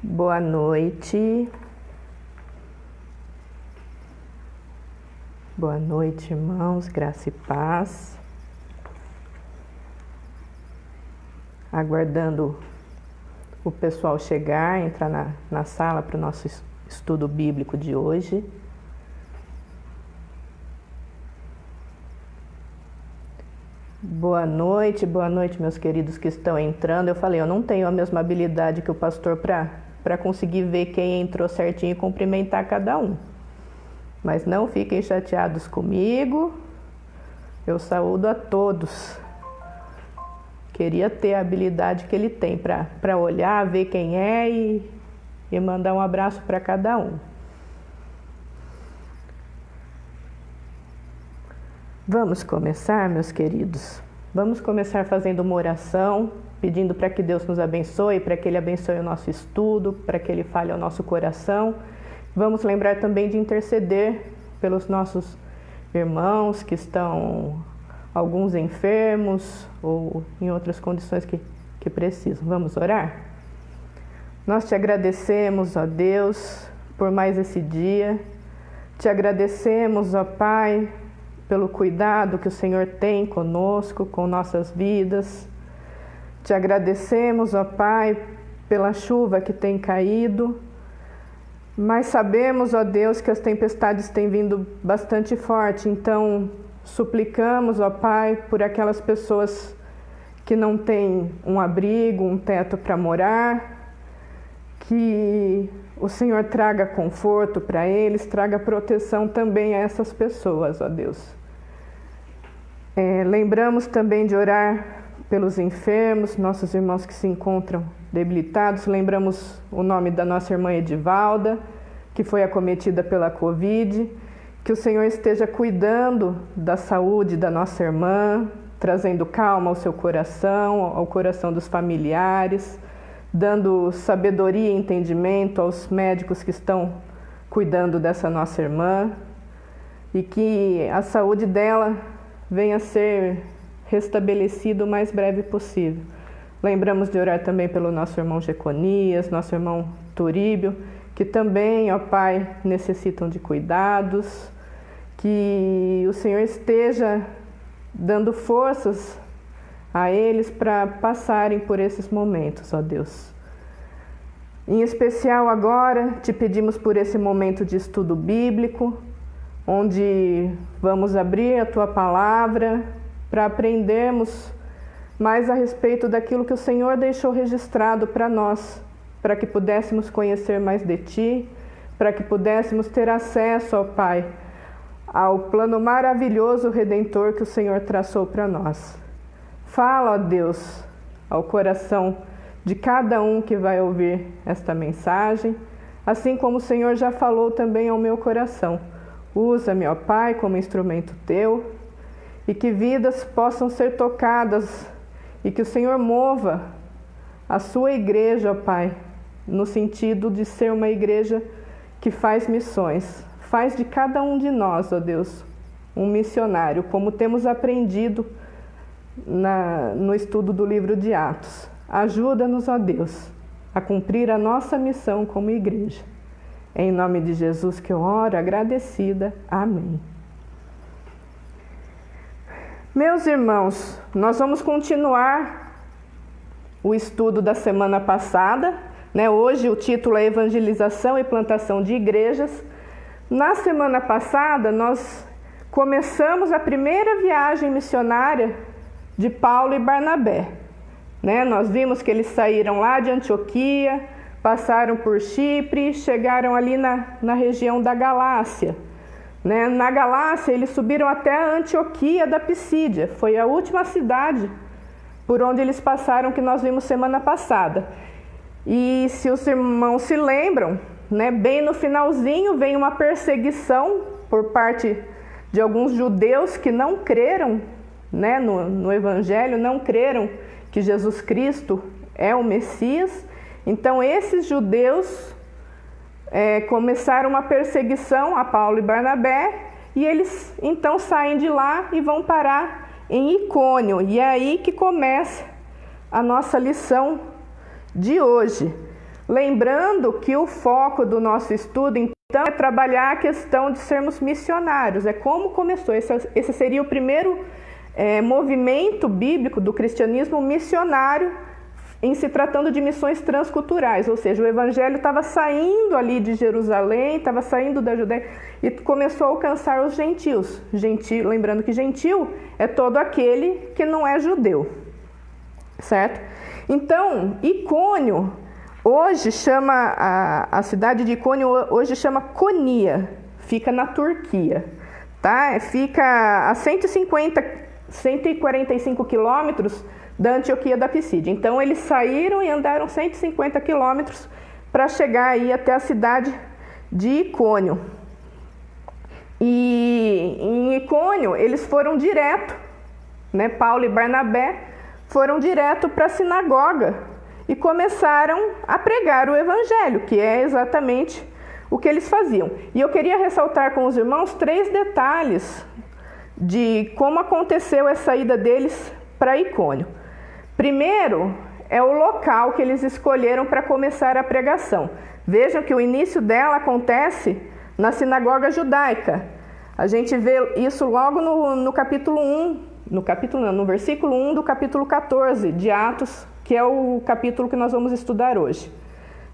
Boa noite. Boa noite, irmãos, graça e paz. Aguardando o pessoal chegar, entrar na sala para o nosso estudo bíblico de hoje. Boa noite, meus queridos que estão entrando. Eu falei, eu não tenho a mesma habilidade que o pastor para conseguir ver quem entrou certinho e cumprimentar cada um. Mas não fiquem chateados comigo, eu saúdo a todos. Queria ter a habilidade que ele tem para olhar, ver quem é e mandar um abraço para cada um. Vamos começar, meus queridos? Vamos começar fazendo uma oração, pedindo para que Deus nos abençoe, para que Ele abençoe o nosso estudo, para que Ele fale ao nosso coração. Vamos lembrar também de interceder pelos nossos irmãos que estão, alguns enfermos ou em outras condições que precisam. Vamos orar? Nós te agradecemos, ó Deus, por mais esse dia. Te agradecemos, ó Pai, pelo cuidado que o Senhor tem conosco, com nossas vidas. Te agradecemos, ó Pai, pela chuva que tem caído, mas sabemos, ó Deus, que as tempestades têm vindo bastante forte, então suplicamos, ó Pai, por aquelas pessoas que não têm um abrigo, um teto para morar, que o Senhor traga conforto para eles, traga proteção também a essas pessoas, ó Deus. Lembramos também de orar pelos enfermos, nossos irmãos que se encontram debilitados. Lembramos o nome da nossa irmã Edivalda, que foi acometida pela Covid. Que o Senhor esteja cuidando da saúde da nossa irmã, trazendo calma ao seu coração, ao coração dos familiares, dando sabedoria e entendimento aos médicos que estão cuidando dessa nossa irmã. E que a saúde dela venha a ser restabelecida o mais breve possível. Lembramos de orar também pelo nosso irmão Jeconias, nosso irmão Turíbio, que também, ó Pai, necessitam de cuidados, que o Senhor esteja dando forças a eles para passarem por esses momentos, ó Deus. Em especial agora, te pedimos por esse momento de estudo bíblico, onde vamos abrir a Tua Palavra para aprendermos mais a respeito daquilo que o Senhor deixou registrado para nós, para que pudéssemos conhecer mais de Ti, para que pudéssemos ter acesso, ó Pai, ao plano maravilhoso redentor que o Senhor traçou para nós. Fala, ó Deus, ao coração de cada um que vai ouvir esta mensagem, assim como o Senhor já falou também ao meu coração. Usa-me, ó Pai, como instrumento Teu, e que vidas possam ser tocadas, e que o Senhor mova a Sua igreja, ó Pai, no sentido de ser uma igreja que faz missões. Faz de cada um de nós, ó Deus, um missionário, como temos aprendido no estudo do livro de Atos. Ajuda-nos, ó Deus, a cumprir a nossa missão como igreja. Em nome de Jesus que eu oro, agradecida. Amém. Meus irmãos, nós vamos continuar o estudo da semana passada, né? Hoje o título é Evangelização e Plantação de Igrejas. Na semana passada, nós começamos a primeira viagem missionária de Paulo e Barnabé, né? Nós vimos que eles saíram lá de Antioquia, passaram por Chipre, chegaram ali na região da Galácia. Né? Na Galácia, eles subiram até a Antioquia da Pisídia. Foi a última cidade por onde eles passaram que nós vimos semana passada. E se os irmãos se lembram, né, bem no finalzinho vem uma perseguição por parte de alguns judeus que não creram, né, no Evangelho, não creram que Jesus Cristo é o Messias. Então esses judeus começaram uma perseguição a Paulo e Barnabé, e eles então saem de lá e vão parar em Icônio. E é aí que começa a nossa lição de hoje. Lembrando que o foco do nosso estudo, então, é trabalhar a questão de sermos missionários. É como começou. Esse seria o primeiro movimento bíblico do cristianismo missionário em se tratando de missões transculturais, ou seja, o evangelho estava saindo ali de Jerusalém, estava saindo da Judéia e começou a alcançar os gentios. Lembrando que gentil é todo aquele que não é judeu, certo? Então, Icônio, hoje chama, a cidade de Icônio hoje chama Konia, fica na Turquia, tá? Fica a 145 quilômetros da Antioquia da Pisídia. Então eles saíram e andaram 150 quilômetros para chegar aí até a cidade de Icônio. E em Icônio eles foram direto, né, Paulo e Barnabé foram direto para a sinagoga e começaram a pregar o evangelho, que é exatamente o que eles faziam. E eu queria ressaltar com os irmãos 3 detalhes de como aconteceu essa ida deles para Icônio. Primeiro, é o local que eles escolheram para começar a pregação. Vejam que o início dela acontece na sinagoga judaica. A gente vê isso logo no capítulo 1, no versículo 1 do capítulo 14 de Atos, que é o capítulo que nós vamos estudar hoje.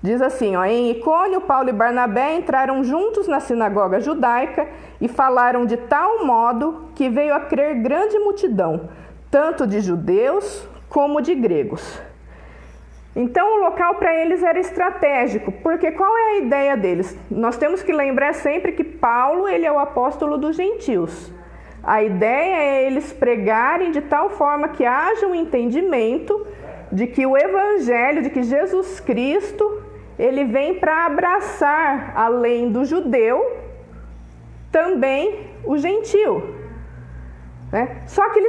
Diz assim, em Icônio, Paulo e Barnabé entraram juntos na sinagoga judaica e falaram de tal modo que veio a crer grande multidão, tanto de judeus como de gregos. Então o local para eles era estratégico, porque qual é a ideia deles? Nós temos que lembrar sempre que Paulo ele é o apóstolo dos gentios. A ideia é eles pregarem de tal forma que haja um entendimento de que o evangelho, de que Jesus Cristo, ele vem para abraçar, além do judeu, também o gentio. Só que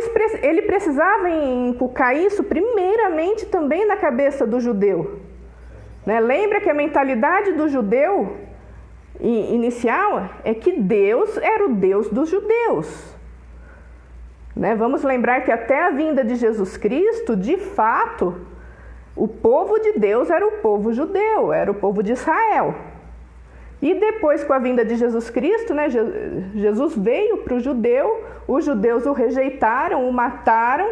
ele precisava inculcar isso primeiramente também na cabeça do judeu. Lembra que a mentalidade do judeu inicial é que Deus era o Deus dos judeus. Vamos lembrar que até a vinda de Jesus Cristo, de fato, o povo de Deus era o povo judeu, era o povo de Israel. E depois, com a vinda de Jesus Cristo, Jesus veio para o judeu, os judeus o rejeitaram, o mataram,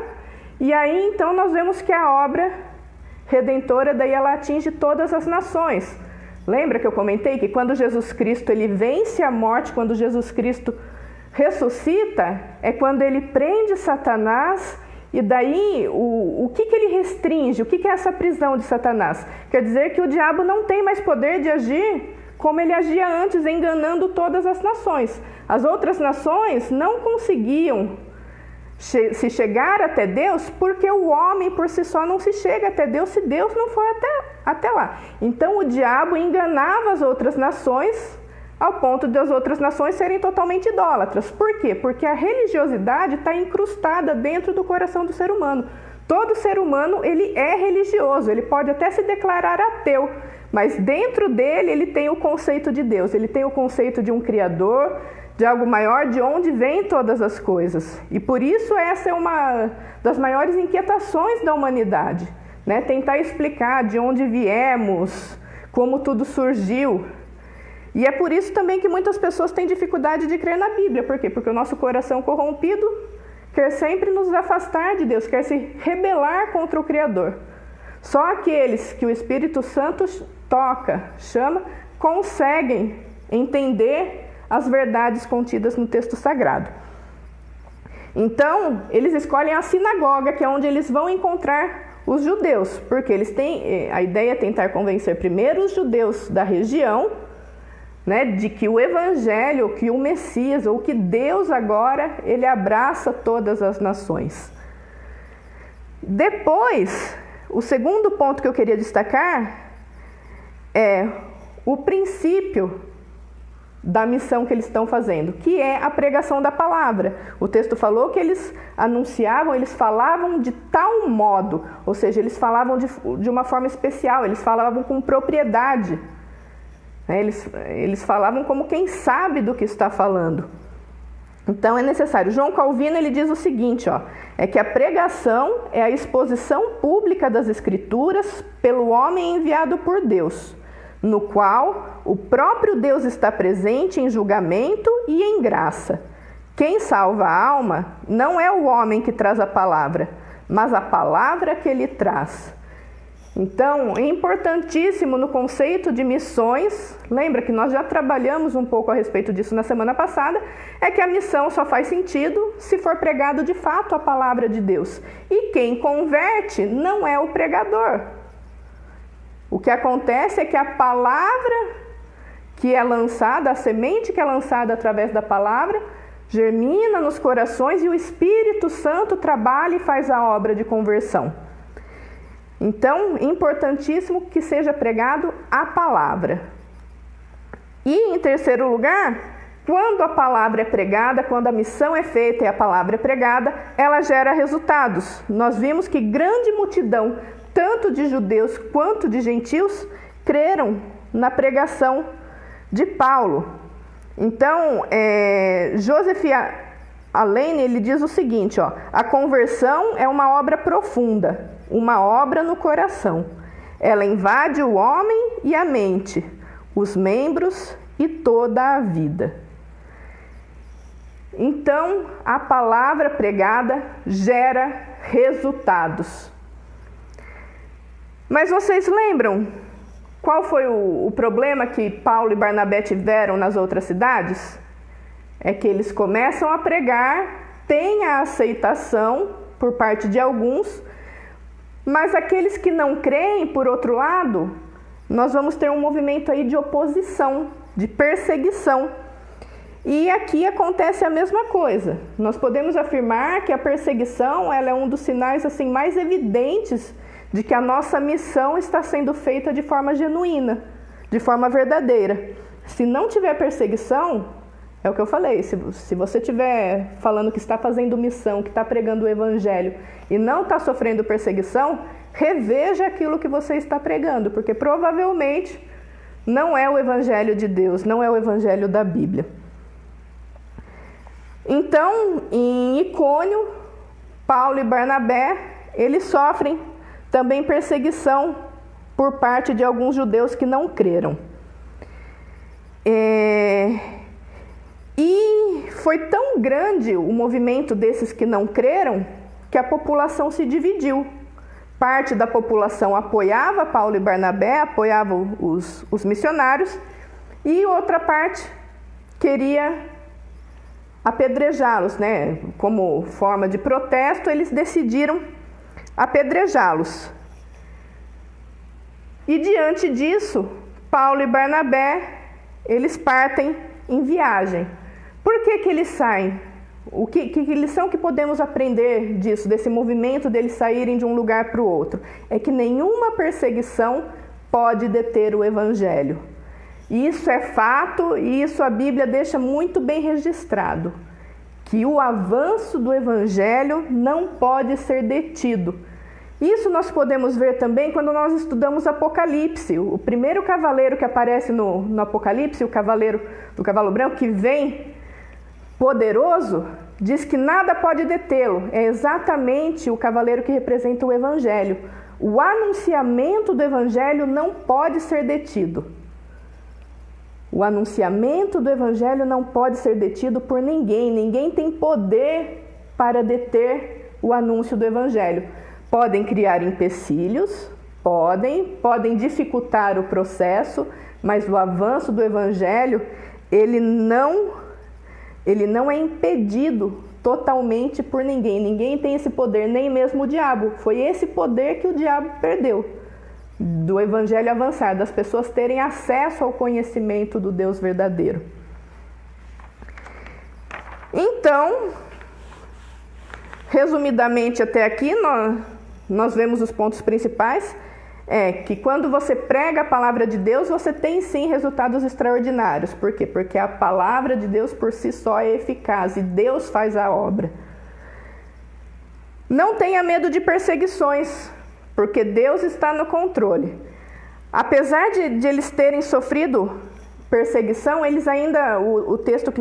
e aí então nós vemos que a obra redentora daí ela atinge todas as nações. Lembra que eu comentei que quando Jesus Cristo ele vence a morte, quando Jesus Cristo ressuscita, é quando ele prende Satanás, e daí o que ele restringe? O que é essa prisão de Satanás? Quer dizer que o diabo não tem mais poder de agir como ele agia antes, enganando todas as nações. As outras nações não conseguiam se chegar até Deus, porque o homem por si só não se chega até Deus se Deus não for até lá. Então o diabo enganava as outras nações ao ponto das outras nações serem totalmente idólatras. Por quê? Porque a religiosidade está incrustada dentro do coração do ser humano. Todo ser humano ele é religioso, ele pode até se declarar ateu, mas dentro dele ele tem o conceito de Deus, ele tem o conceito de um Criador, de algo maior, de onde vêm todas as coisas. E por isso essa é uma das maiores inquietações da humanidade, tentar explicar de onde viemos, como tudo surgiu. E é por isso também que muitas pessoas têm dificuldade de crer na Bíblia. Por quê? Porque o nosso coração corrompido quer sempre nos afastar de Deus, quer se rebelar contra o Criador. Só aqueles que o Espírito Santo toca, chama, conseguem entender as verdades contidas no texto sagrado. Então, eles escolhem a sinagoga, que é onde eles vão encontrar os judeus, porque eles têm a ideia é tentar convencer primeiro os judeus da região, de que o Evangelho, que o Messias, ou que Deus agora, ele abraça todas as nações. Depois, o segundo ponto que eu queria destacar é o princípio da missão que eles estão fazendo, que é a pregação da palavra. O texto falou que eles anunciavam, eles falavam de tal modo, ou seja, eles falavam de uma forma especial, eles falavam com propriedade. Eles falavam como quem sabe do que está falando. Então é necessário. João Calvino ele diz o seguinte, é que a pregação é a exposição pública das Escrituras pelo homem enviado por Deus, no qual o próprio Deus está presente em julgamento e em graça. Quem salva a alma não é o homem que traz a palavra, mas a palavra que ele traz. Então, é importantíssimo no conceito de missões, lembra que nós já trabalhamos um pouco a respeito disso na semana passada, é que a missão só faz sentido se for pregado de fato a palavra de Deus. E quem converte não é o pregador. O que acontece é que a palavra que é lançada, a semente que é lançada através da palavra, germina nos corações e o Espírito Santo trabalha e faz a obra de conversão. Então, importantíssimo que seja pregado a palavra. E, em terceiro lugar, quando a palavra é pregada, quando a missão é feita e a palavra é pregada, ela gera resultados. Nós vimos que grande multidão, tanto de judeus quanto de gentios, creram na pregação de Paulo. Então, Joseph Alleine, ele diz o seguinte, a conversão é uma obra profunda, uma obra no coração. Ela invade o homem e a mente, os membros e toda a vida. Então, a palavra pregada gera resultados. Mas vocês lembram qual foi o problema que Paulo e Barnabé tiveram nas outras cidades? É que eles começam a pregar, têm a aceitação por parte de alguns, mas aqueles que não creem, por outro lado, nós vamos ter um movimento aí de oposição, de perseguição. E aqui acontece a mesma coisa. Nós podemos afirmar que a perseguição ela é um dos sinais assim, mais evidentes de que a nossa missão está sendo feita de forma genuína, de forma verdadeira. Se não tiver perseguição, é o que eu falei, se você estiver falando que está fazendo missão, que está pregando o evangelho e não está sofrendo perseguição, reveja aquilo que você está pregando, porque provavelmente não é o evangelho de Deus, não é o evangelho da Bíblia. Então, em Icônio, Paulo e Barnabé, eles sofrem também perseguição por parte de alguns judeus que não creram. E foi tão grande o movimento desses que não creram que a população se dividiu. Parte da população apoiava Paulo e Barnabé, apoiava os missionários, e outra parte queria apedrejá-los, né? Como forma de protesto, eles decidiram apedrejá-los. E diante disso, Paulo e Barnabé, eles partem em viagem. Por que eles saem? Que lição que podemos aprender disso, desse movimento deles saírem de um lugar para o outro? É que nenhuma perseguição pode deter o evangelho. Isso é fato e isso a Bíblia deixa muito bem registrado, que o avanço do evangelho não pode ser detido. Isso nós podemos ver também quando nós estudamos Apocalipse. O primeiro cavaleiro que aparece no Apocalipse, o cavaleiro do cavalo branco, que vem poderoso, diz que nada pode detê-lo. É exatamente o cavaleiro que representa o evangelho. O anunciamento do evangelho não pode ser detido. O anunciamento do evangelho não pode ser detido por ninguém. Ninguém tem poder para deter o anúncio do evangelho. Podem criar empecilhos, podem dificultar o processo, mas o avanço do evangelho, ele não é impedido totalmente por ninguém. Ninguém tem esse poder, nem mesmo o diabo. Foi esse poder que o diabo perdeu, do evangelho avançar, das pessoas terem acesso ao conhecimento do Deus verdadeiro. Então, resumidamente até aqui, nós vemos os pontos principais. É que quando você prega a palavra de Deus, você tem sim resultados extraordinários. Por quê? Porque a palavra de Deus por si só é eficaz e Deus faz a obra. Não tenha medo de perseguições, porque Deus está no controle. Apesar de eles terem sofrido perseguição, eles ainda, o texto que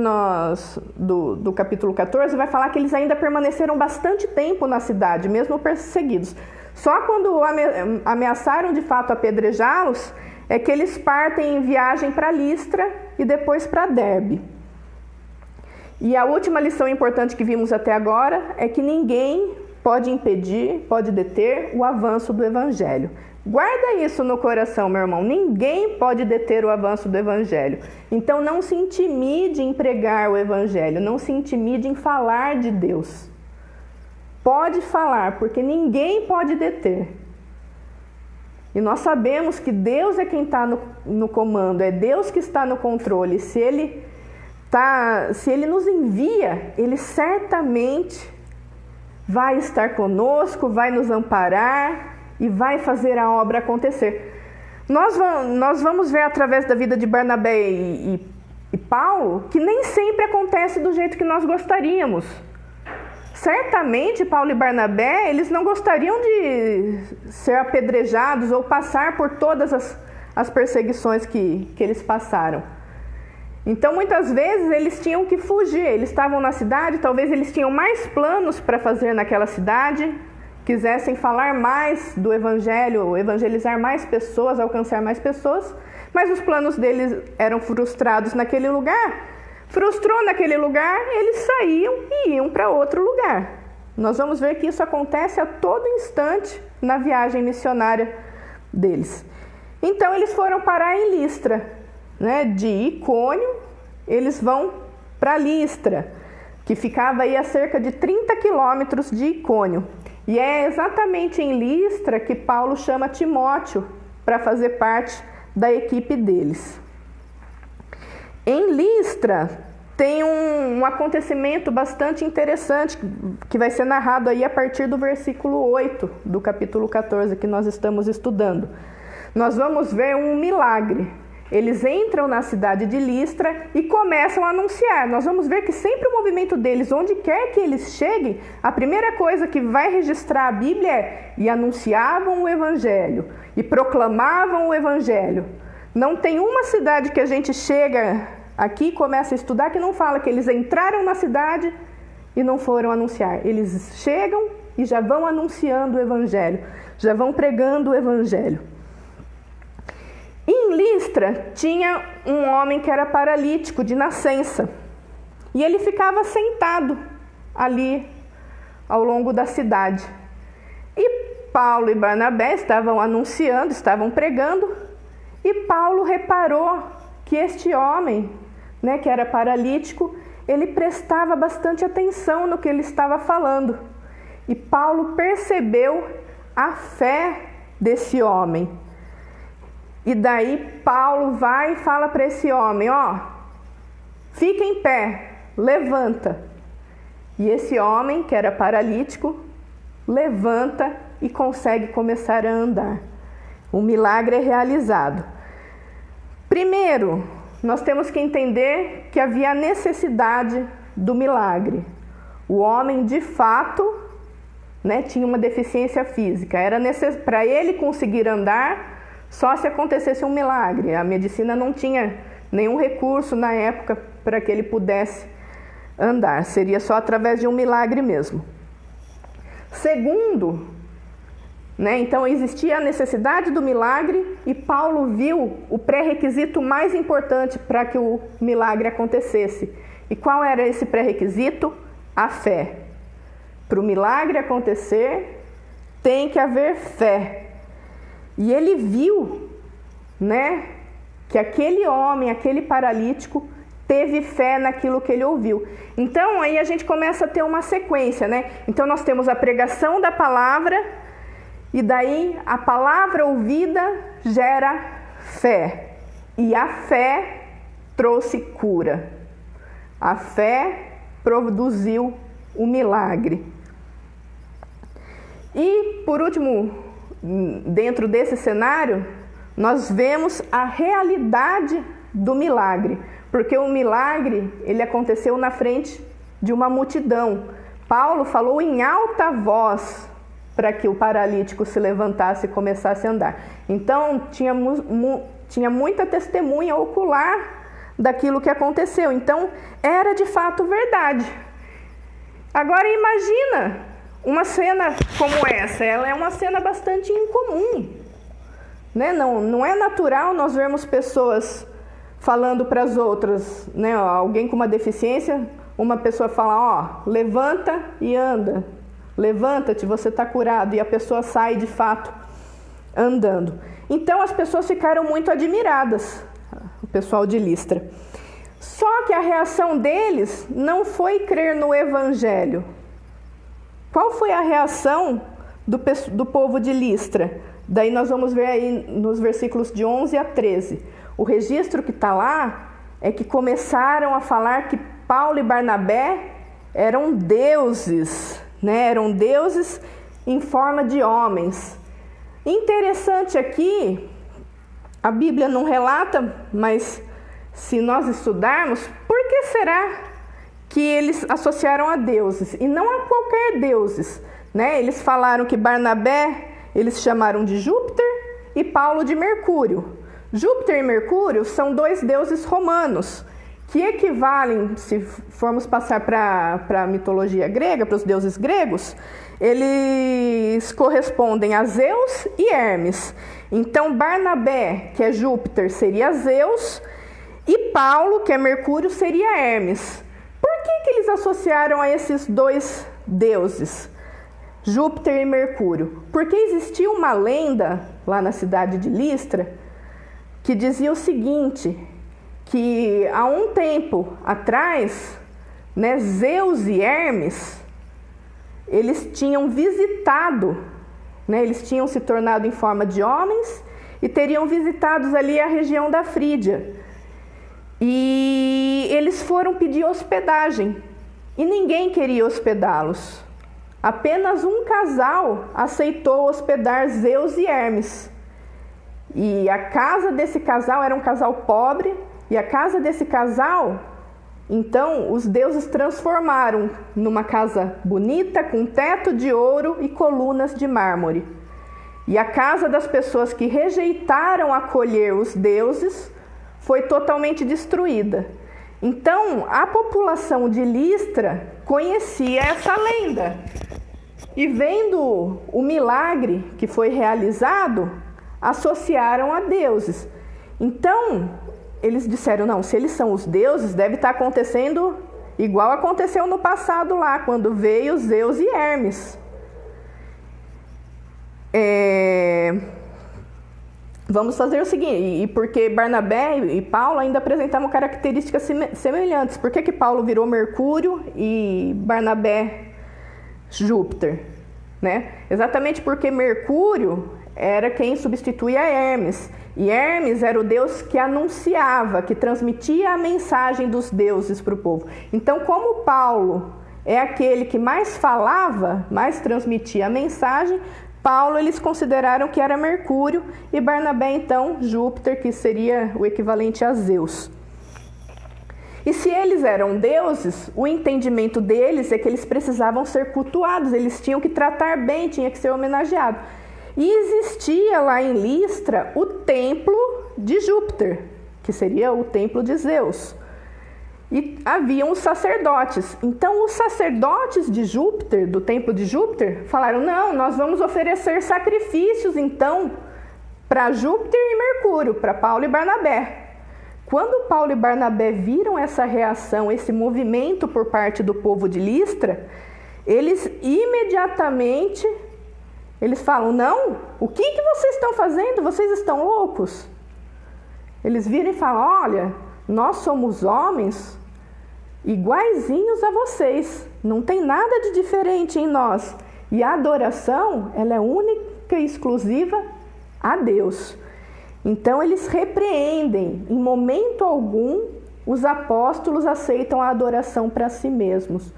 do capítulo 14 vai falar que eles ainda permaneceram bastante tempo na cidade, mesmo perseguidos. Só quando ameaçaram de fato apedrejá-los, é que eles partem em viagem para Listra e depois para Derbe. E a última lição importante que vimos até agora é que ninguém pode impedir, pode deter o avanço do Evangelho. Guarda isso no coração, meu irmão. Ninguém pode deter o avanço do Evangelho. Então não se intimide em pregar o Evangelho, não se intimide em falar de Deus. Pode falar, porque ninguém pode deter. E nós sabemos que Deus é quem está no comando, é Deus que está no controle. Se Ele nos envia, Ele certamente vai estar conosco, vai nos amparar e vai fazer a obra acontecer. Nós vamos ver através da vida de Barnabé e Paulo que nem sempre acontece do jeito que nós gostaríamos. Certamente Paulo e Barnabé, eles não gostariam de ser apedrejados ou passar por todas as perseguições que eles passaram. Então muitas vezes eles tinham que fugir, eles estavam na cidade, talvez eles tinham mais planos para fazer naquela cidade, quisessem falar mais do Evangelho, evangelizar mais pessoas, alcançar mais pessoas, mas os planos deles eram frustrados naquele lugar. Frustrou naquele lugar, eles saíam e iam para outro lugar. Nós vamos ver que isso acontece a todo instante na viagem missionária deles. Então eles foram parar em Listra, né? De Icônio, eles vão para Listra, que ficava aí a cerca de 30 quilômetros de Icônio. E é exatamente em Listra que Paulo chama Timóteo para fazer parte da equipe deles. Em Listra tem um acontecimento bastante interessante que vai ser narrado aí a partir do versículo 8 do capítulo 14 que nós estamos estudando. Nós vamos ver um milagre. Eles entram na cidade de Listra e começam a anunciar. Nós vamos ver que sempre o movimento deles, onde quer que eles cheguem, a primeira coisa que vai registrar a Bíblia é: e anunciavam o Evangelho, e proclamavam o Evangelho. Não tem uma cidade que a gente chega aqui e começa a estudar que não fala que eles entraram na cidade e não foram anunciar. Eles chegam e já vão anunciando o Evangelho, já vão pregando o Evangelho. Em Listra tinha um homem que era paralítico de nascença e ele ficava sentado ali ao longo da cidade. E Paulo e Barnabé estavam anunciando, estavam pregando, e Paulo reparou que este homem, né, que era paralítico, ele prestava bastante atenção no que ele estava falando. E Paulo percebeu a fé desse homem. E daí Paulo vai e fala para esse homem: ó, fica em pé, levanta. E esse homem, que era paralítico, levanta e consegue começar a andar. O milagre é realizado. Primeiro, nós temos que entender que havia necessidade do milagre. O homem, de fato, né, tinha uma deficiência física. Era para ele conseguir andar, só se acontecesse um milagre. A medicina não tinha nenhum recurso na época para que ele pudesse andar. Seria só através de um milagre mesmo. Segundo, né, então existia a necessidade do milagre e Paulo viu o pré-requisito mais importante para que o milagre acontecesse. E qual era esse pré-requisito? A fé. Para o milagre acontecer, tem que haver fé. E ele viu, né, que aquele homem, aquele paralítico, teve fé naquilo que ele ouviu. Então, aí a gente começa a ter uma sequência, né? Então, nós temos a pregação da palavra, e daí a palavra ouvida gera fé. E a fé trouxe cura. A fé produziu o milagre. E, por último, dentro desse cenário, nós vemos a realidade do milagre, porque o milagre, ele aconteceu na frente de uma multidão. Paulo falou em alta voz para que o paralítico se levantasse e começasse a andar. Então, tinha muita testemunha ocular daquilo que aconteceu. Então, era de fato verdade. Agora, imagina uma cena como essa. Ela é uma cena bastante incomum, né? Não é natural nós vermos pessoas falando para as outras, né? Alguém com uma deficiência, uma pessoa fala, levanta e anda. Levanta-te, você está curado. E a pessoa sai de fato andando. Então as pessoas ficaram muito admiradas, o pessoal de Listra. Só que a reação deles não foi crer no Evangelho. Qual foi a reação do povo de Listra? Daí nós vamos ver aí nos versículos de 11 a 13. O registro que está lá é que começaram a falar que Paulo e Barnabé eram deuses, né? Eram deuses em forma de homens. Interessante aqui, a Bíblia não relata, mas se nós estudarmos, por que será que eles associaram a deuses e não a qualquer deuses, né? Eles falaram que Barnabé eles chamaram de Júpiter e Paulo de Mercúrio. Júpiter e Mercúrio são dois deuses romanos que equivalem, se formos passar para a mitologia grega, para os deuses gregos, eles correspondem a Zeus e Hermes. Então Barnabé, que é Júpiter, seria Zeus, e Paulo, que é Mercúrio, seria Hermes. Por que eles associaram a esses dois deuses, Júpiter e Mercúrio? Porque existia uma lenda lá na cidade de Listra que dizia o seguinte, que há um tempo atrás, né, Zeus e Hermes, eles tinham visitado, né, eles tinham se tornado em forma de homens e teriam visitado ali a região da Frígia. E eles foram pedir hospedagem e ninguém queria hospedá-los. Apenas um casal aceitou hospedar Zeus e Hermes. E a casa desse casal era um casal pobre, e a casa desse casal, então, os deuses transformaram numa casa bonita, com teto de ouro e colunas de mármore. E a casa das pessoas que rejeitaram acolher os deuses foi totalmente destruída. Então, a população de Listra conhecia essa lenda. E vendo o milagre que foi realizado, associaram a deuses. Então, eles disseram, não, se eles são os deuses, deve estar acontecendo igual aconteceu no passado lá, quando veio Zeus e Hermes. Vamos fazer o seguinte, e porque Barnabé e Paulo ainda apresentavam características semelhantes. Por que Paulo virou Mercúrio e Barnabé Júpiter? Né? Exatamente porque Mercúrio era quem substituía Hermes. E Hermes era o deus que anunciava, que transmitia a mensagem dos deuses para o povo. Então, como Paulo é aquele que mais falava, mais transmitia a mensagem, Paulo eles consideraram que era Mercúrio e Barnabé, então, Júpiter, que seria o equivalente a Zeus. E se eles eram deuses, o entendimento deles é que eles precisavam ser cultuados, eles tinham que tratar bem, tinha que ser homenageado. E existia lá em Listra o templo de Júpiter, que seria o templo de Zeus. E haviam os sacerdotes. Então, os sacerdotes de Júpiter, do templo de Júpiter, falaram, não, nós vamos oferecer sacrifícios, então, para Júpiter e Mercúrio, para Paulo e Barnabé. Quando Paulo e Barnabé viram essa reação, esse movimento por parte do povo de Listra, eles imediatamente... Eles falam, não, o que vocês estão fazendo? Vocês estão loucos? Eles viram e falam, olha, nós somos homens iguaizinhos a vocês. Não tem nada de diferente em nós. E a adoração, ela é única e exclusiva a Deus. Então, eles repreendem. Em momento algum, os apóstolos aceitam a adoração para si mesmos.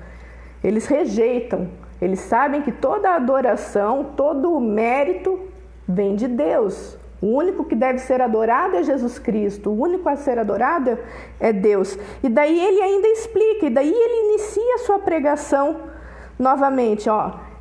Eles rejeitam. Eles sabem que toda a adoração, todo o mérito vem de Deus. O único que deve ser adorado é Jesus Cristo. O único a ser adorado é Deus. E daí ele ainda explica, e daí ele inicia a sua pregação novamente.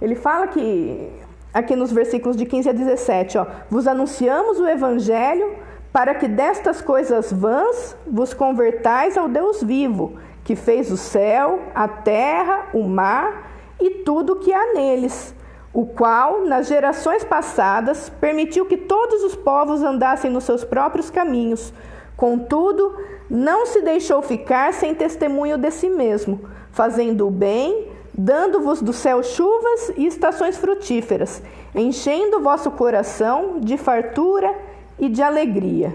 Ele fala que, aqui nos versículos de 15 a 17, vos anunciamos o Evangelho para que destas coisas vãs vos convertais ao Deus vivo, que fez o céu, a terra, o mar e tudo o que há neles, o qual, nas gerações passadas, permitiu que todos os povos andassem nos seus próprios caminhos. Contudo, não se deixou ficar sem testemunho de si mesmo, fazendo o bem, dando-vos do céu chuvas e estações frutíferas, enchendo o vosso coração de fartura e de alegria.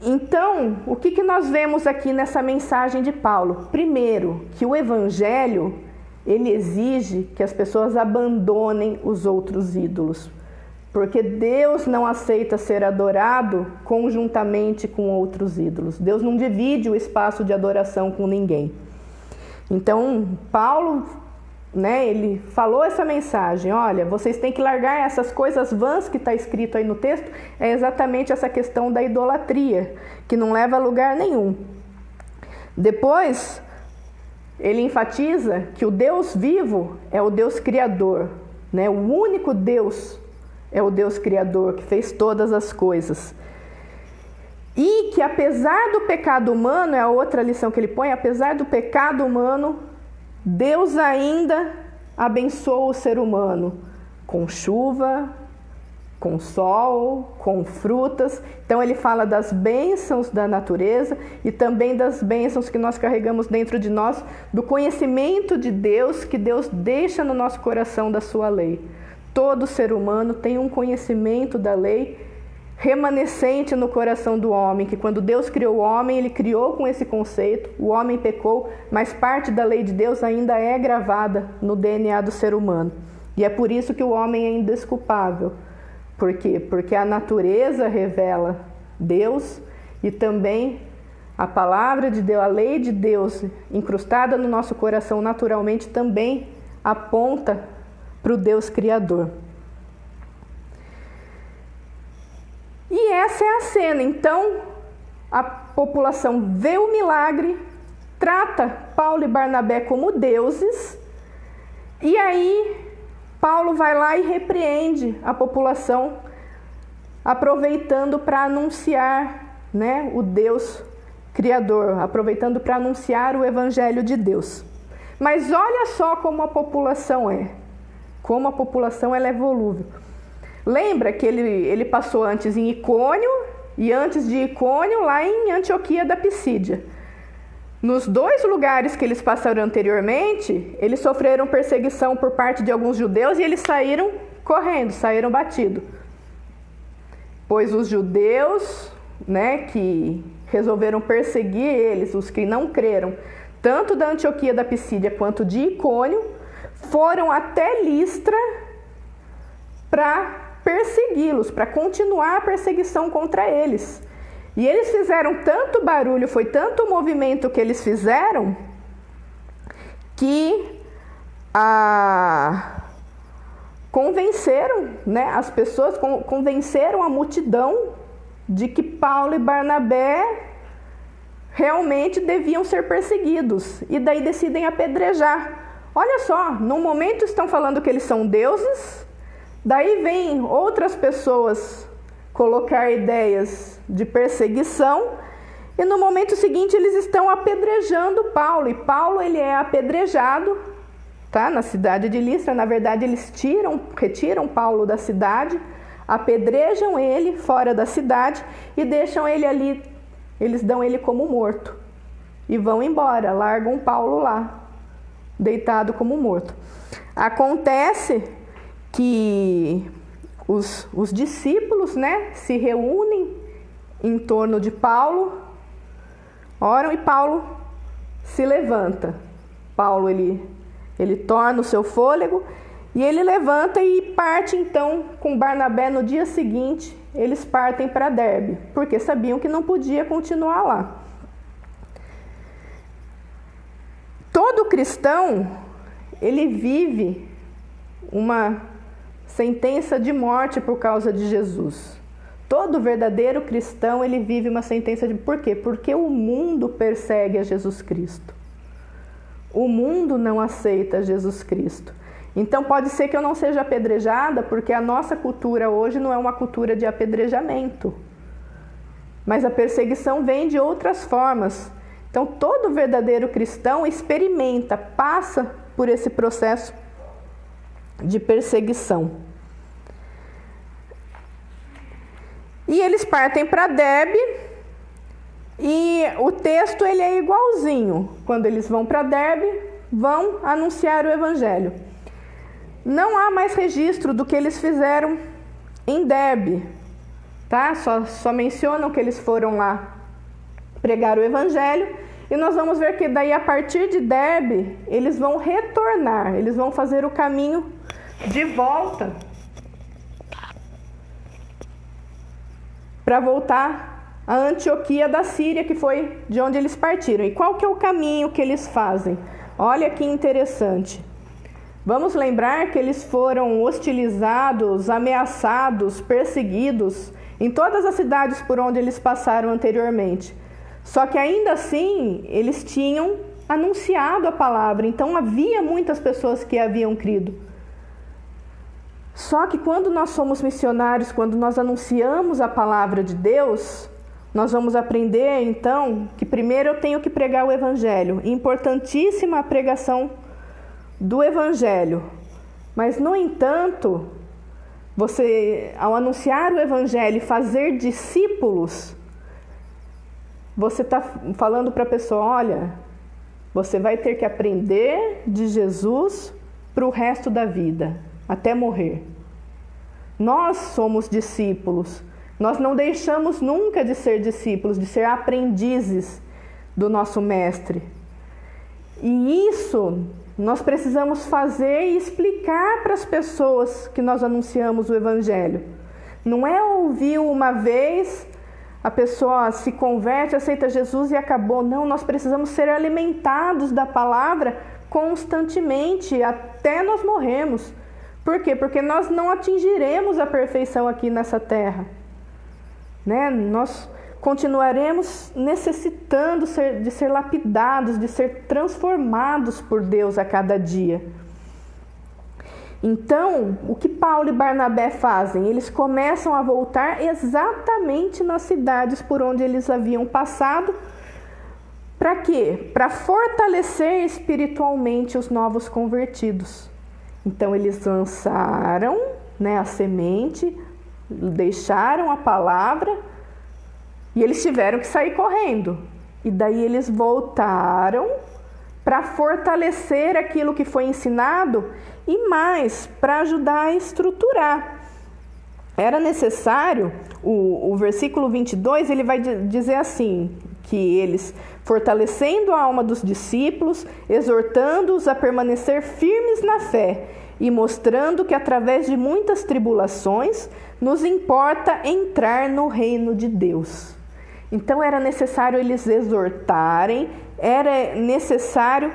Então, o que nós vemos aqui nessa mensagem de Paulo? Primeiro, que o Evangelho, ele exige que as pessoas abandonem os outros ídolos, porque Deus não aceita ser adorado conjuntamente com outros ídolos. Deus não divide o espaço de adoração com ninguém. Então, Paulo, ele falou essa mensagem: olha, vocês têm que largar essas coisas vãs que está escrito aí no texto. É exatamente essa questão da idolatria, que não leva a lugar nenhum. Depois, ele enfatiza que o Deus vivo é o Deus criador, O único Deus é o Deus criador, que fez todas as coisas. E que apesar do pecado humano, é a outra lição que ele põe, apesar do pecado humano, Deus ainda abençoa o ser humano com chuva, com sol, com frutas. Então ele fala das bênçãos da natureza e também das bênçãos que nós carregamos dentro de nós, do conhecimento de Deus que Deus deixa no nosso coração da sua lei. Todo ser humano tem um conhecimento da lei remanescente no coração do homem, que quando Deus criou o homem, ele criou com esse conceito, o homem pecou, mas parte da lei de Deus ainda é gravada no DNA do ser humano. E é por isso que o homem é indesculpável. Por quê? Porque a natureza revela Deus e também a palavra de Deus, a lei de Deus incrustada no nosso coração naturalmente também aponta para o Deus Criador. E essa é a cena. Então, a população vê o milagre, trata Paulo e Barnabé como deuses, e aí Paulo vai lá e repreende a população, aproveitando para anunciar, o Deus Criador, aproveitando para anunciar o Evangelho de Deus. Mas olha só como a população é, como a população ela é volúvel. Lembra que ele passou antes em Icônio e antes de Icônio lá em Antioquia da Pisídia. Nos dois lugares que eles passaram anteriormente, eles sofreram perseguição por parte de alguns judeus e eles saíram correndo, saíram batidos. Pois os judeus, que resolveram perseguir eles, os que não creram, tanto da Antioquia da Pisídia quanto de Icônio, foram até Listra para persegui-los, para continuar a perseguição contra eles. E eles fizeram tanto barulho, foi tanto o movimento que eles fizeram, que convenceram, as pessoas, convenceram a multidão de que Paulo e Barnabé realmente deviam ser perseguidos. E daí decidem apedrejar. Olha só, no momento estão falando que eles são deuses, daí vem outras pessoas colocar ideias de perseguição e no momento seguinte eles estão apedrejando Paulo. E Paulo ele é apedrejado, na cidade de Listra. Na verdade eles retiram Paulo da cidade, apedrejam ele fora da cidade e deixam ele ali. Eles dão ele como morto e vão embora, largam Paulo lá, deitado como morto. Acontece que os discípulos, se reúnem em torno de Paulo, oram e Paulo se levanta. Paulo ele torna o seu fôlego e ele levanta e parte então com Barnabé no dia seguinte. Eles partem para Derbe, porque sabiam que não podia continuar lá. Todo cristão, ele vive uma sentença de morte por causa de Jesus. Todo verdadeiro cristão, ele vive uma sentença de... Por quê? Porque o mundo persegue a Jesus Cristo. O mundo não aceita Jesus Cristo. Então pode ser que eu não seja apedrejada, porque a nossa cultura hoje não é uma cultura de apedrejamento. mas a perseguição vem de outras formas. Então, todo verdadeiro cristão experimenta, passa por esse processo de perseguição. E eles partem para Derbe, e o texto ele é igualzinho. Quando eles vão para Derbe, vão anunciar o evangelho. Não há mais registro do que eles fizeram em Derbe, tá? Só mencionam que eles foram lá pregar o evangelho, e nós vamos ver que daí a partir de Derbe, eles vão retornar, eles vão fazer o caminho de volta para voltar a Antioquia da Síria, que foi de onde eles partiram. E qual que é o caminho que eles fazem? Olha que interessante. Vamos lembrar que eles foram hostilizados, ameaçados, perseguidos em todas as cidades por onde eles passaram anteriormente. Só que ainda assim, eles tinham anunciado a palavra, então havia muitas pessoas que haviam crido. Só que quando nós somos missionários, quando nós anunciamos a palavra de Deus, nós vamos aprender então que primeiro eu tenho que pregar o evangelho. Importantíssima a pregação do evangelho. Mas, no entanto, você, ao anunciar o evangelho e fazer discípulos, você está falando para a pessoa, olha, você vai ter que aprender de Jesus para o resto da vida, até morrer. Nós somos discípulos. Nós não deixamos nunca de ser discípulos, de ser aprendizes do nosso mestre. E isso nós precisamos fazer e explicar para as pessoas que nós anunciamos o evangelho. Não é ouvir uma vez, a pessoa se converte, aceita Jesus e acabou. Não, nós precisamos ser alimentados da palavra constantemente, até nós morrermos. Por quê? Porque nós não atingiremos a perfeição aqui nessa terra. Nós continuaremos necessitando de ser lapidados, de ser transformados por Deus a cada dia. Então, o que Paulo e Barnabé fazem? Eles começam a voltar exatamente nas cidades por onde eles haviam passado. Para quê? Para fortalecer espiritualmente os novos convertidos. Então, eles lançaram a semente, deixaram a palavra e eles tiveram que sair correndo. E daí eles voltaram para fortalecer aquilo que foi ensinado e mais, para ajudar a estruturar. Era necessário, o versículo 22, ele vai dizer assim, que eles, fortalecendo a alma dos discípulos, exortando-os a permanecer firmes na fé e mostrando que através de muitas tribulações nos importa entrar no reino de Deus. Então era necessário eles exortarem, era necessário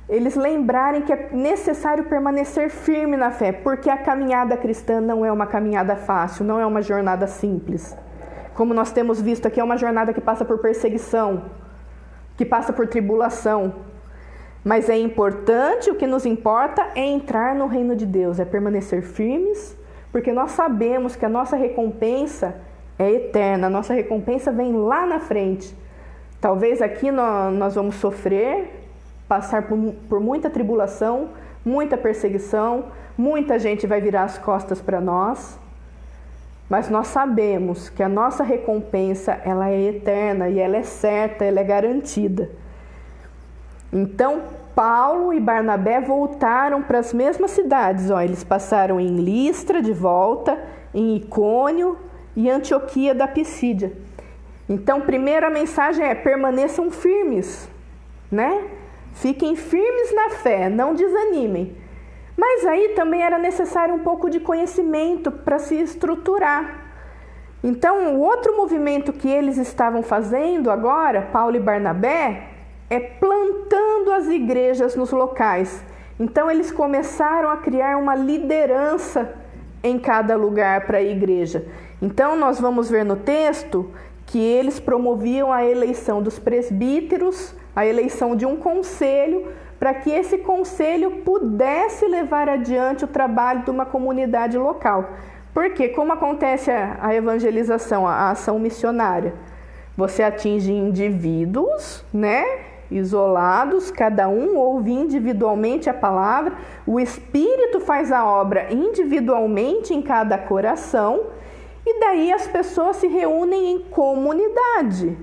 eles lembrarem que é necessário permanecer firme na fé, porque a caminhada cristã não é uma caminhada fácil, não é uma jornada simples. Como nós temos visto aqui, é uma jornada que passa por perseguição, que passa por tribulação. Mas é importante, o que nos importa é entrar no reino de Deus, é permanecer firmes, porque nós sabemos que a nossa recompensa é eterna, a nossa recompensa vem lá na frente. Talvez aqui nós vamos sofrer, passar por muita tribulação, muita perseguição, muita gente vai virar as costas para nós, mas nós sabemos que a nossa recompensa ela é eterna e ela é certa, ela é garantida. Então, Paulo e Barnabé voltaram para as mesmas cidades. Eles passaram em Listra de volta, em Icônio e Antioquia da Pisídia. Então, primeira mensagem é: permaneçam firmes, Fiquem firmes na fé, não desanimem. Mas aí também era necessário um pouco de conhecimento para se estruturar. Então, o outro movimento que eles estavam fazendo agora, Paulo e Barnabé, é plantando as igrejas nos locais. Então, eles começaram a criar uma liderança em cada lugar para a igreja. Então, nós vamos ver no texto que eles promoviam a eleição dos presbíteros, a eleição de um conselho, para que esse conselho pudesse levar adiante o trabalho de uma comunidade local. Porque como acontece a evangelização, a ação missionária? Você atinge indivíduos, né? Isolados, cada um ouve individualmente a palavra. O Espírito faz a obra individualmente em cada coração. E daí as pessoas se reúnem em comunidade.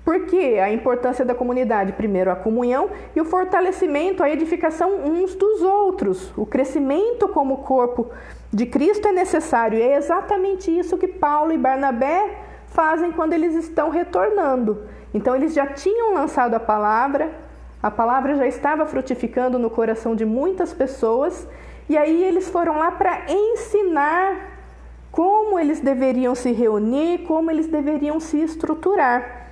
Por quê? A importância da comunidade? Primeiro, a comunhão e o fortalecimento, a edificação uns dos outros. O crescimento como corpo de Cristo é necessário. E é exatamente isso que Paulo e Barnabé fazem quando eles estão retornando. Então, eles já tinham lançado a palavra já estava frutificando no coração de muitas pessoas, e aí eles foram lá para ensinar como eles deveriam se reunir, como eles deveriam se estruturar.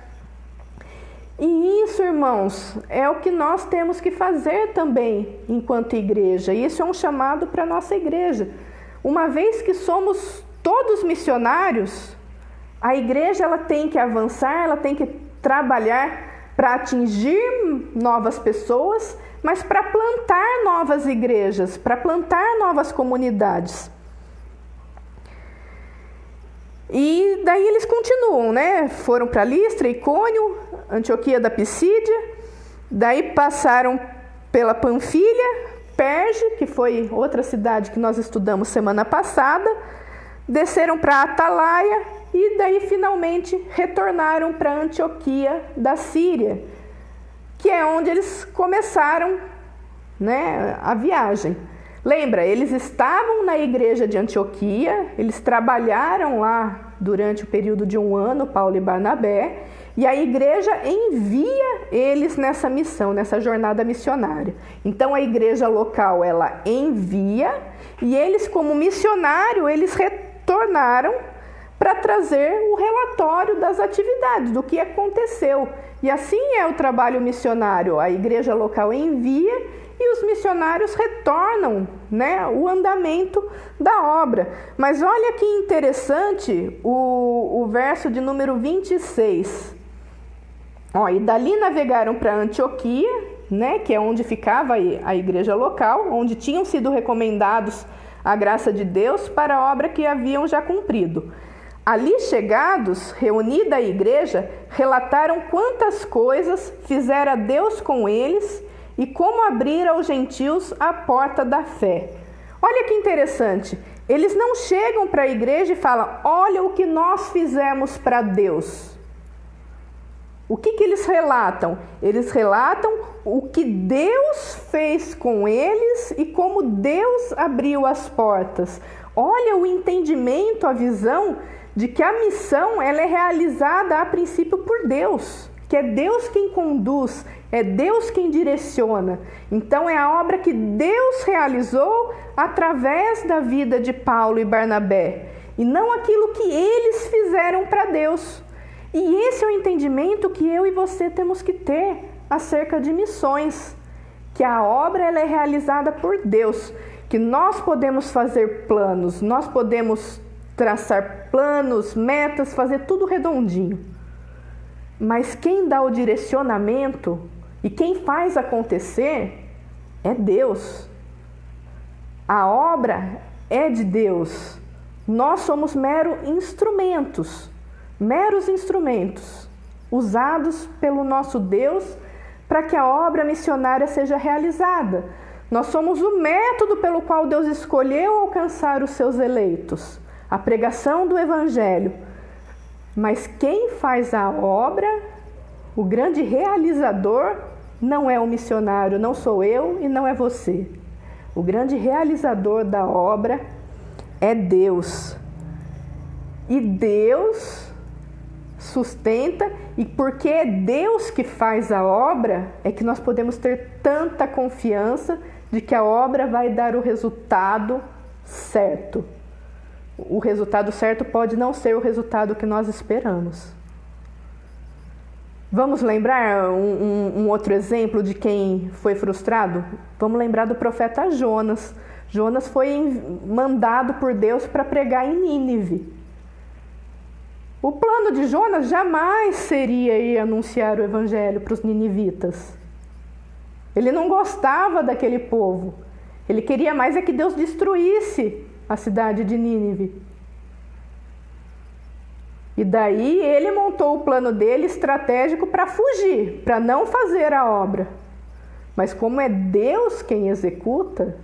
E isso, irmãos, é o que nós temos que fazer também enquanto igreja. Isso é um chamado para a nossa igreja. Uma vez que somos todos missionários, a igreja ela tem que avançar, ela tem que trabalhar para atingir novas pessoas, mas para plantar novas igrejas, para plantar novas comunidades. E daí eles continuam, né? Foram para Listra, Icônio, Antioquia da Pisídia, daí passaram pela Panfilha, Perge, que foi outra cidade que nós estudamos semana passada, desceram para Atalaia e daí finalmente retornaram para Antioquia da Síria, que é onde eles começaram, né, a viagem. Lembra, eles estavam na igreja de Antioquia, eles trabalharam lá durante o período de 1 ano, Paulo e Barnabé, e a igreja envia eles nessa missão, nessa jornada missionária. Então a igreja local, ela envia, e eles como missionário, eles retornaram para trazer o relatório das atividades, do que aconteceu. E assim é o trabalho missionário, a igreja local envia, e os missionários retornam, né, o andamento da obra. Mas olha que interessante o verso de número 26. E dali navegaram para Antioquia, né, que é onde ficava a igreja local, onde tinham sido recomendados a graça de Deus para a obra que haviam já cumprido. Ali chegados, reunida a igreja, relataram quantas coisas fizera Deus com eles e como abrir aos gentios a porta da fé. Olha que interessante, eles não chegam para a igreja e falam, olha o que nós fizemos para Deus. O que eles relatam? Eles relatam o que Deus fez com eles e como Deus abriu as portas. Olha o entendimento, a visão de que a missão ela é realizada a princípio por Deus, que é Deus quem conduz, é Deus quem direciona. Então é a obra que Deus realizou através da vida de Paulo e Barnabé, e não aquilo que eles fizeram para Deus. E esse é o entendimento que eu e você temos que ter acerca de missões, que a obra ela é realizada por Deus, que nós podemos fazer planos, nós podemos traçar planos, metas, fazer tudo redondinho. Mas quem dá o direcionamento e quem faz acontecer é Deus. A obra é de Deus. Nós somos meros instrumentos usados pelo nosso Deus para que a obra missionária seja realizada. Nós somos o método pelo qual Deus escolheu alcançar os seus eleitos, a pregação do Evangelho. Mas quem faz a obra, o grande realizador, não é o missionário, não sou eu e não é você. O grande realizador da obra é Deus. E Deus sustenta, e porque é Deus que faz a obra, é que nós podemos ter tanta confiança de que a obra vai dar o resultado certo. O resultado certo pode não ser o resultado que nós esperamos. Vamos lembrar um outro exemplo de quem foi frustrado? Vamos lembrar do profeta Jonas. Jonas foi mandado por Deus para pregar em Nínive. O plano de Jonas jamais seria ir anunciar o evangelho para os ninivitas. Ele não gostava daquele povo. Ele queria mais é que Deus destruísse a cidade de Nínive. E daí ele montou o plano dele estratégico para fugir, para não fazer a obra. Mas como é Deus quem executa,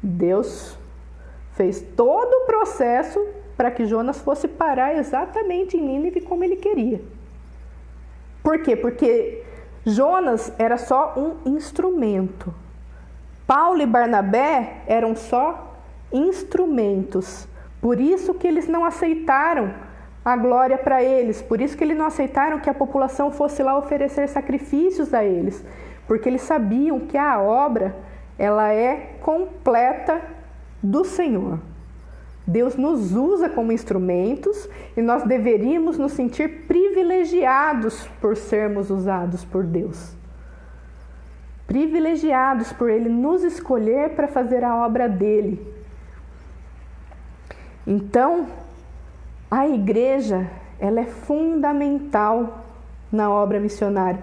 Deus fez todo o processo para que Jonas fosse parar exatamente em Nínive como ele queria. Por quê? Porque Jonas era só um instrumento. Paulo e Barnabé eram só instrumentos. Por isso que eles não aceitaram a glória para eles. Por isso que eles não aceitaram que a população fosse lá oferecer sacrifícios a eles. Porque eles sabiam que a obra, ela é completa do Senhor. Deus nos usa como instrumentos e nós deveríamos nos sentir privilegiados por sermos usados por Deus. Privilegiados por Ele nos escolher para fazer a obra dele. Então, a igreja, ela é fundamental na obra missionária.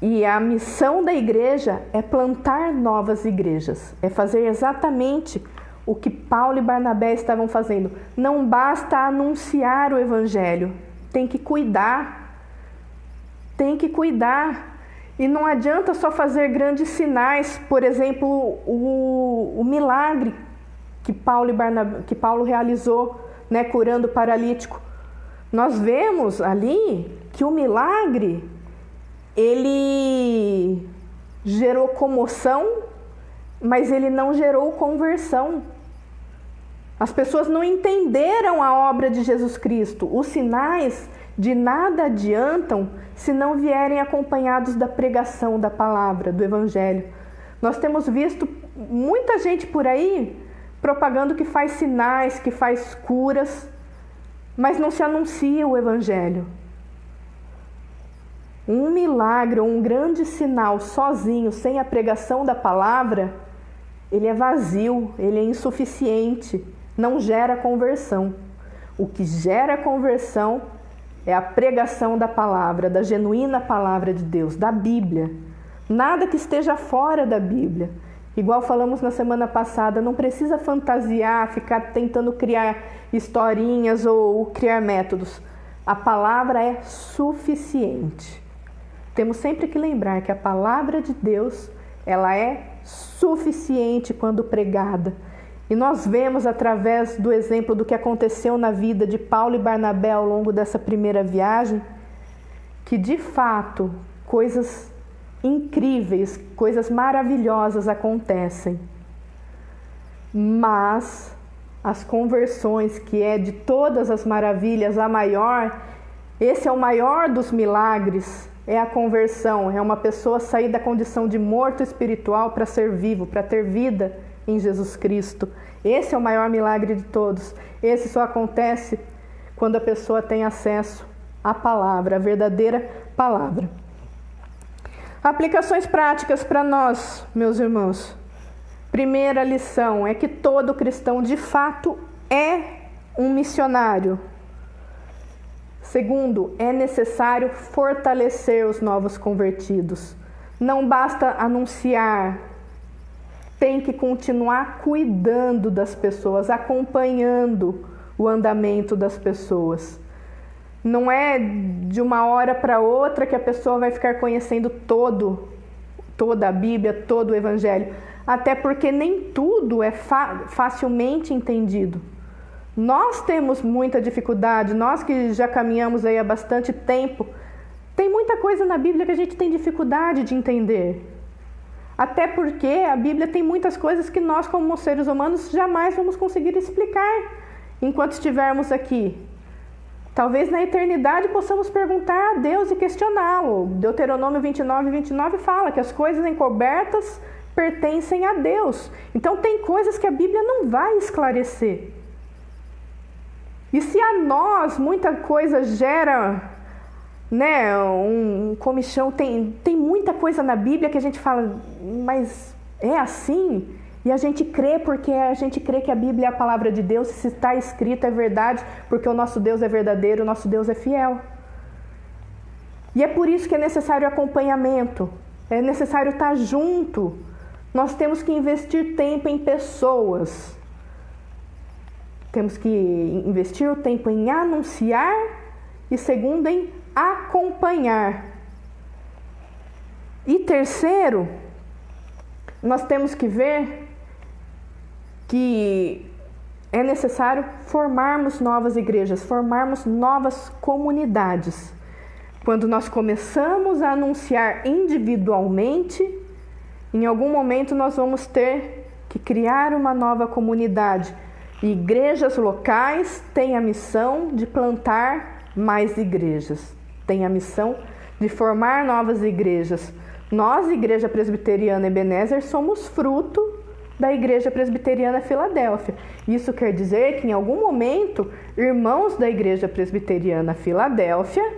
E a missão da igreja é plantar novas igrejas. É fazer exatamente o que Paulo e Barnabé estavam fazendo. Não basta anunciar o evangelho. Tem que cuidar. Tem que cuidar. E não adianta só fazer grandes sinais. Por exemplo, o milagre que Paulo realizou, né, curando o paralítico. Nós vemos ali que o milagre, ele gerou comoção, mas ele não gerou conversão. As pessoas não entenderam a obra de Jesus Cristo. Os sinais de nada adiantam se não vierem acompanhados da pregação da palavra, do evangelho. Nós temos visto muita gente por aí propagando que faz sinais, que faz curas, mas não se anuncia o evangelho. Um milagre ou um grande sinal sozinho, sem a pregação da palavra, ele é vazio, ele é insuficiente, não gera conversão. O que gera conversão é a pregação da palavra, da genuína palavra de Deus, da Bíblia. Nada que esteja fora da Bíblia. Igual falamos na semana passada, não precisa fantasiar, ficar tentando criar historinhas ou criar métodos. A palavra é suficiente. Temos sempre que lembrar que a palavra de Deus, ela é suficiente quando pregada. E nós vemos através do exemplo do que aconteceu na vida de Paulo e Barnabé ao longo dessa primeira viagem, que de fato coisas incríveis, coisas maravilhosas acontecem. Mas as conversões, que é de todas as maravilhas a maior, esse é o maior dos milagres, é a conversão, é uma pessoa sair da condição de morto espiritual para ser vivo, para ter vida em Jesus Cristo. Esse é o maior milagre de todos. Esse só acontece quando a pessoa tem acesso à palavra, a verdadeira palavra. Aplicações práticas para nós, meus irmãos. Primeira lição é que todo cristão de fato é um missionário. Segundo, é necessário fortalecer os novos convertidos. Não basta anunciar, tem que continuar cuidando das pessoas, acompanhando o andamento das pessoas. Não é de uma hora para outra que a pessoa vai ficar conhecendo toda a Bíblia, todo o Evangelho. Até porque nem tudo é facilmente entendido. Nós temos muita dificuldade, nós que já caminhamos aí há bastante tempo, tem muita coisa na Bíblia que a gente tem dificuldade de entender. Até porque a Bíblia tem muitas coisas que nós, como seres humanos, jamais vamos conseguir explicar enquanto estivermos aqui. Talvez na eternidade possamos perguntar a Deus e questioná-lo. Deuteronômio 29 fala que as coisas encobertas pertencem a Deus. Então tem coisas que a Bíblia não vai esclarecer. E se a nós muita coisa gera, né, um comichão, tem muita coisa na Bíblia que a gente fala, mas é assim? E a gente crê porque a gente crê que a Bíblia é a palavra de Deus, se está escrito é verdade, porque o nosso Deus é verdadeiro, o nosso Deus é fiel. E é por isso que é necessário acompanhamento, é necessário estar junto. Nós temos que investir tempo em pessoas. Temos que investir o tempo em anunciar e segundo, em acompanhar. E terceiro, nós temos que ver que é necessário formarmos novas igrejas, formarmos novas comunidades. Quando nós começamos a anunciar individualmente, em algum momento nós vamos ter que criar uma nova comunidade. Igrejas locais têm a missão de plantar mais igrejas, têm a missão de formar novas igrejas. Nós, Igreja Presbiteriana Ebenezer, somos fruto da Igreja Presbiteriana Filadélfia. Isso quer dizer que em algum momento, irmãos da Igreja Presbiteriana Filadélfia,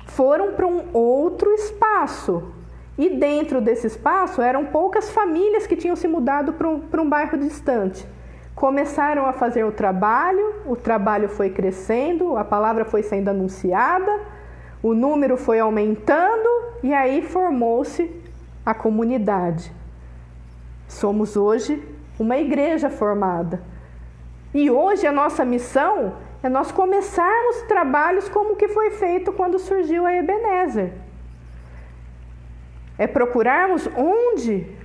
foram para um outro espaço. E dentro desse espaço eram poucas famílias que tinham se mudado para um bairro distante. Começaram a fazer o trabalho foi crescendo, a palavra foi sendo anunciada, o número foi aumentando e aí formou-se a comunidade. Somos hoje uma igreja formada. E hoje a nossa missão é nós começarmos trabalhos como que foi feito quando surgiu a Ebenezer. É procurarmos onde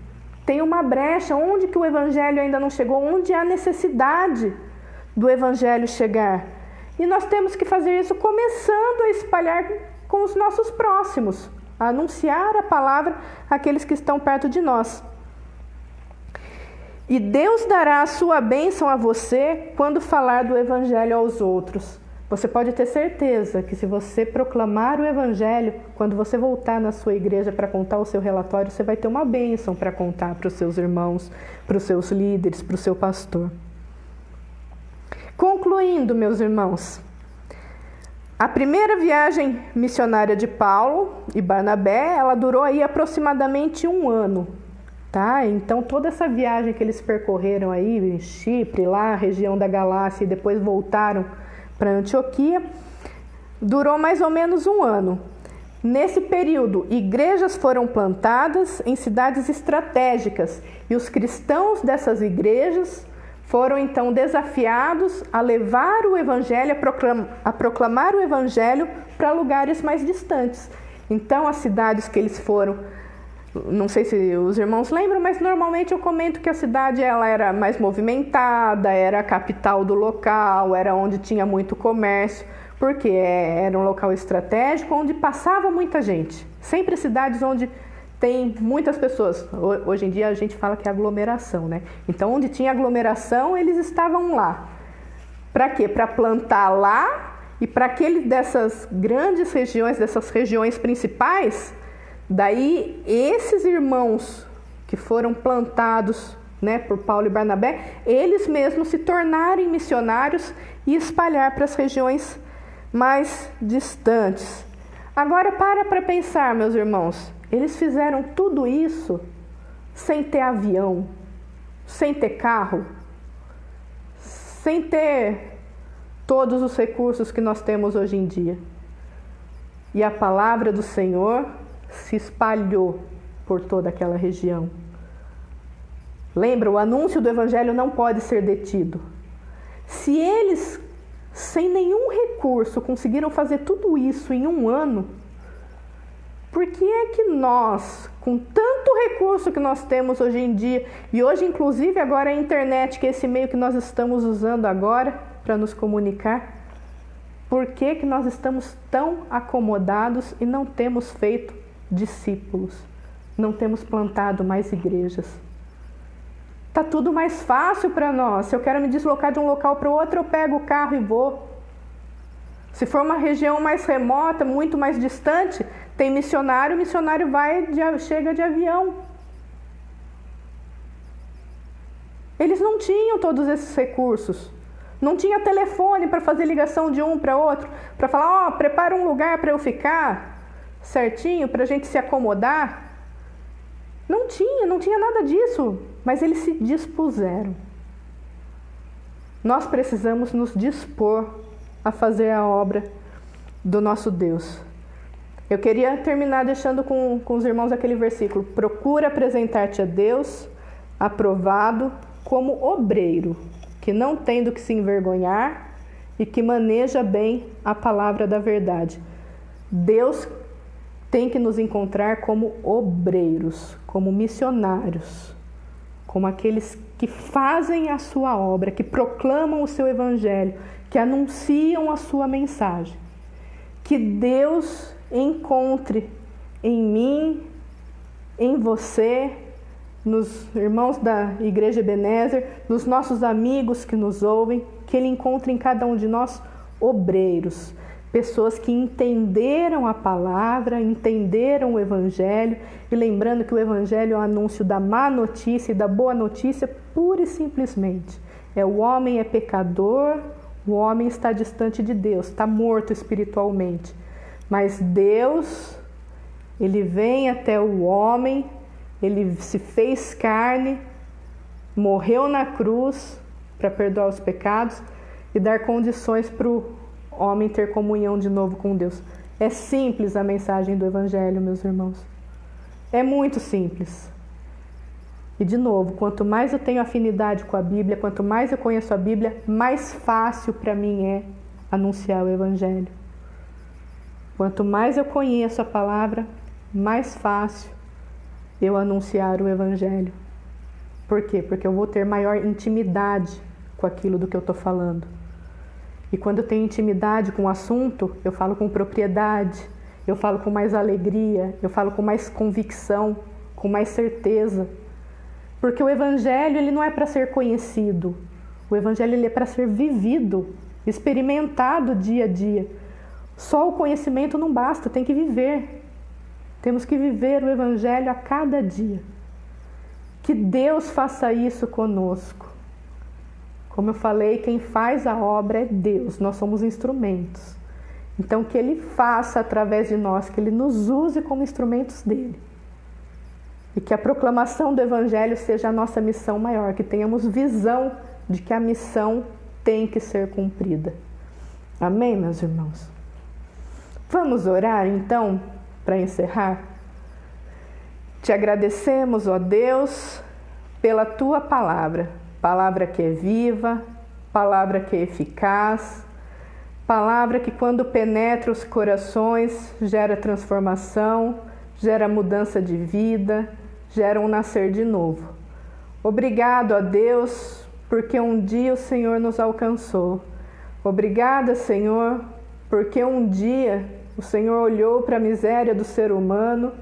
tem uma brecha, onde que o Evangelho ainda não chegou, onde há necessidade do Evangelho chegar. E nós temos que fazer isso começando a espalhar com os nossos próximos, a anunciar a palavra àqueles que estão perto de nós. E Deus dará a sua bênção a você quando falar do Evangelho aos outros. Você pode ter certeza que se você proclamar o Evangelho, quando você voltar na sua igreja para contar o seu relatório, você vai ter uma bênção para contar para os seus irmãos, para os seus líderes, para o seu pastor. Concluindo, meus irmãos, a primeira viagem missionária de Paulo e Barnabé, ela durou aí aproximadamente 1 ano. Tá? Então toda essa viagem que eles percorreram aí, em Chipre, lá, região da Galácia, e depois voltaram para Antioquia, durou mais ou menos 1 ano. Nesse período, igrejas foram plantadas em cidades estratégicas e os cristãos dessas igrejas foram então desafiados a levar o Evangelho, a proclamar o Evangelho para lugares mais distantes. Então as cidades que eles foram, não sei se os irmãos lembram, mas normalmente eu comento que a cidade ela era mais movimentada, era a capital do local, era onde tinha muito comércio, porque era um local estratégico onde passava muita gente. Sempre cidades onde tem muitas pessoas. Hoje em dia a gente fala que é aglomeração, né? Então onde tinha aglomeração, eles estavam lá. Para quê? Para plantar lá e para aqueles dessas grandes regiões, dessas regiões principais. Daí, esses irmãos que foram plantados, por Paulo e Barnabé, eles mesmos se tornarem missionários e espalhar para as regiões mais distantes. Agora, para pensar, meus irmãos, eles fizeram tudo isso sem ter avião, sem ter carro, sem ter todos os recursos que nós temos hoje em dia. E a palavra do Senhor se espalhou por toda aquela região. Lembra, o anúncio do Evangelho não pode ser detido. Se eles, sem nenhum recurso, conseguiram fazer tudo isso em 1 ano, por que é que nós, com tanto recurso que nós temos hoje em dia, e hoje inclusive agora a internet, que é esse meio que nós estamos usando agora para nos comunicar, por que que nós estamos tão acomodados e não temos feito discípulos, não temos plantado mais igrejas? Tá tudo mais fácil para nós. Se eu quero me deslocar de um local para o outro, eu pego o carro e vou. Se for uma região mais remota, muito mais distante, tem missionário, o missionário chega de avião. Eles não tinham todos esses recursos. Não tinha telefone para fazer ligação de um para outro, para falar, prepara um lugar para eu ficar certinho, para a gente se acomodar. Não tinha nada disso, mas eles se dispuseram. Nós precisamos nos dispor a fazer a obra do nosso Deus. Eu queria terminar deixando com os irmãos aquele versículo: procura apresentar-te a Deus aprovado como obreiro que não tem do que se envergonhar e que maneja bem a palavra da verdade. Deus tem que nos encontrar como obreiros, como missionários, como aqueles que fazem a sua obra, que proclamam o seu evangelho, que anunciam a sua mensagem. Que Deus encontre em mim, em você, nos irmãos da Igreja Ebenezer, nos nossos amigos que nos ouvem, que Ele encontre em cada um de nós obreiros, pessoas que entenderam a palavra, entenderam o Evangelho, e lembrando que o Evangelho é o anúncio da má notícia e da boa notícia, pura e simplesmente. O homem é pecador, o homem está distante de Deus, está morto espiritualmente. Mas Deus, Ele vem até o homem, Ele se fez carne, morreu na cruz para perdoar os pecados e dar condições para o homem ter comunhão de novo com Deus. É simples a mensagem do Evangelho, meus irmãos. É muito simples. E de novo, quanto mais eu tenho afinidade com a Bíblia, quanto mais eu conheço a Bíblia, mais fácil para mim é anunciar o Evangelho. Quanto mais eu conheço a palavra, mais fácil eu anunciar o Evangelho. Por quê? Porque eu vou ter maior intimidade com aquilo do que eu estou falando. E quando eu tenho intimidade com o assunto, eu falo com propriedade, eu falo com mais alegria, eu falo com mais convicção, com mais certeza. Porque o Evangelho ele não é para ser conhecido, o Evangelho ele é para ser vivido, experimentado dia a dia. Só o conhecimento não basta, tem que viver. Temos que viver o Evangelho a cada dia. Que Deus faça isso conosco. Como eu falei, quem faz a obra é Deus, nós somos instrumentos. Então que Ele faça através de nós, que Ele nos use como instrumentos dEle. E que a proclamação do Evangelho seja a nossa missão maior, que tenhamos visão de que a missão tem que ser cumprida. Amém, meus irmãos? Vamos orar então, para encerrar? Te agradecemos, ó Deus, pela Tua palavra, palavra que é viva, palavra que é eficaz, palavra que quando penetra os corações gera transformação, gera mudança de vida, gera um nascer de novo. Obrigado, ó Deus, porque um dia o Senhor nos alcançou. Obrigada, Senhor, porque um dia o Senhor olhou para a miséria do ser humano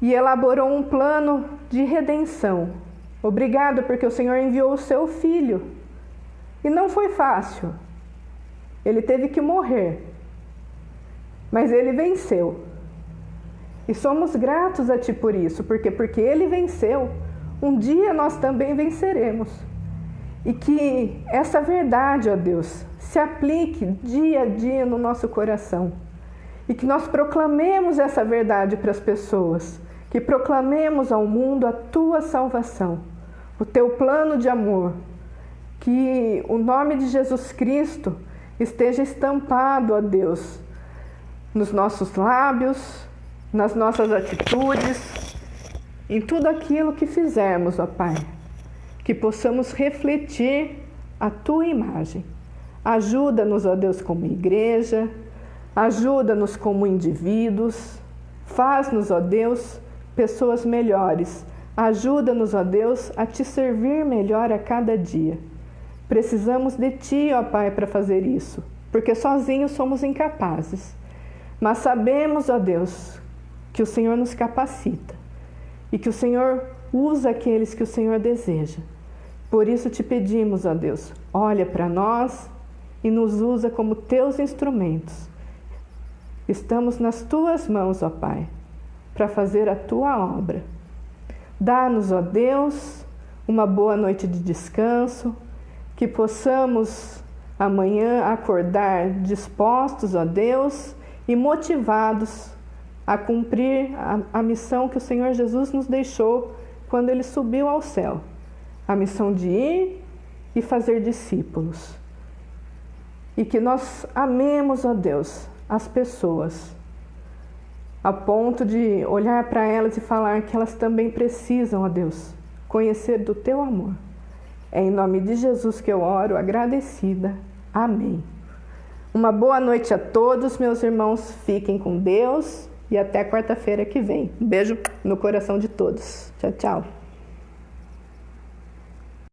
e elaborou um plano de redenção. Obrigado porque o Senhor enviou o seu Filho. E não foi fácil. Ele teve que morrer. Mas Ele venceu. E somos gratos a Ti por isso. Porque Ele venceu, um dia nós também venceremos. E que essa verdade, ó Deus, se aplique dia a dia no nosso coração. E que nós proclamemos essa verdade para as pessoas. Que proclamemos ao mundo a Tua salvação, o Teu plano de amor. Que o nome de Jesus Cristo esteja estampado, ó Deus, nos nossos lábios, nas nossas atitudes, em tudo aquilo que fizermos, ó Pai. Que possamos refletir a Tua imagem. Ajuda-nos, ó Deus, como igreja, ajuda-nos como indivíduos, faz-nos, ó Deus, pessoas melhores. Ajuda-nos, ó Deus, a Te servir melhor a cada dia. Precisamos de Ti, ó Pai, para fazer isso, porque sozinhos somos incapazes. Mas sabemos, ó Deus, que o Senhor nos capacita e que o Senhor usa aqueles que o Senhor deseja. Por isso Te pedimos, ó Deus, olha para nós e nos usa como Teus instrumentos. Estamos nas Tuas mãos, ó Pai, para fazer a Tua obra. Dá-nos, ó Deus, uma boa noite de descanso, que possamos amanhã acordar dispostos, ó Deus, e motivados a cumprir a missão que o Senhor Jesus nos deixou quando Ele subiu ao céu. A missão de ir e fazer discípulos. E que nós amemos, ó Deus, as pessoas, a ponto de olhar para elas e falar que elas também precisam, ó Deus, conhecer do Teu amor. É em nome de Jesus que eu oro, agradecida. Amém. Uma boa noite a todos, meus irmãos. Fiquem com Deus e até quarta-feira que vem. Um beijo no coração de todos. Tchau, tchau.